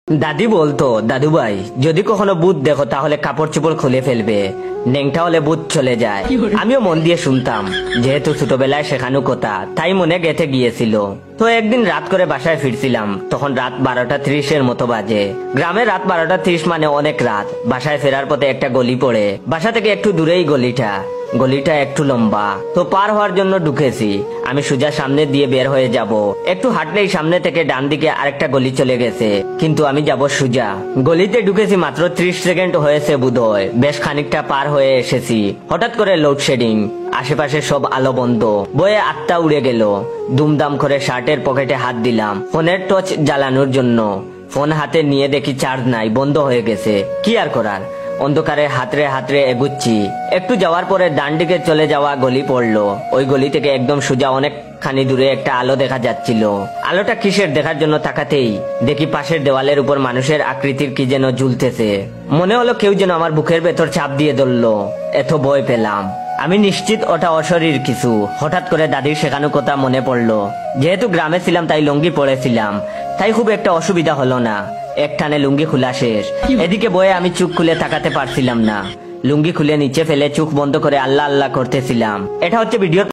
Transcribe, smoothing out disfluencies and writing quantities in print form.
দাদি বলতো, দাদু ভাই যদি কখনো ভূত দেখো তাহলে কাপড় চোপড় খুলে ফেলবে, নেংটা হলে ভূত চলে যায়। আমিও মন দিয়ে শুনতাম, যেহেতু ছোটবেলায় শেখানো কথা তাই মনে গেঁথে গিয়েছিল। তো একদিন রাত করে বাসায় ফিরছিলাম, তখন রাত 12:30 মতো বাজে। গ্রামে রাত 12:30 মানে অনেক রাত। বাসায় ফেরার পথে একটা গলি পড়ে, বাসা থেকে একটু দূরেই গলিটা একটু লম্বা। তো পার হওয়ার জন্য ঢুকেছি। আমি সোজা সামনে দিয়ে বের হয়ে যাব, একটু হাঁটলেই সামনে থেকে ডান দিকে আরেকটা গলি চলে গেছে, কিন্তু আমি যাব সোজা। গলিতে ঢুকেছি মাত্র 30 সেকেন্ড হয়েছে বোধহয়, বেশ খানিকটা পার হয়ে এসেছি। হঠাৎ করে লোডশেডিং, আশেপাশে সব আলো বন্ধ, বয়ে আত্মা উড়ে গেল। দুমদাম করে শার্টের পকেটে হাত দিলাম ফোনের টর্চ জ্বালানোর জন্য। ফোন হাতে নিয়ে দেখি চার্জ নাই, বন্ধ হয়ে গেছে। কি আর করার, অন্ধকারে হাতড়ে হাতড়ে এগুচ্ছি। একটু যাওয়ার পরে ডান দিকে চলে যাওয়া গলি পড়লো। ওই গলি থেকে একদম সোজা অনেকখানি দূরে একটা আলো দেখা যাচ্ছিল। আলোটা কিসের দেখার জন্য তাকাতেই দেখি পাশের দেওয়ালের উপর মানুষের আকৃতির কি যেন ঝুলতেছে। মনে হলো কেউ যেন আমার বুকের ভেতর চাপ দিয়ে ধরলো। এত ভয় পেলাম। আমি নিশ্চিত ওটা অশরীর কিছু। হঠাৎ করে দাদির শেখানো কথা মনে পড়লো। যেহেতু গ্রামে ছিলাম তাই লুঙ্গি পরেছিলাম, তাই খুব একটা অসুবিধা হলো না। এক টানে লুঙ্গি খোলা শেষ। এদিকে বয়ে আমি চোখ খুলে তাকাতে পারছিলাম না। লুঙ্গি খুলে নিচে ফেলে চোখ বন্ধ করে আল্লাহ আল্লাহ করতেছিলাম। এটা হচ্ছে ভিডিওর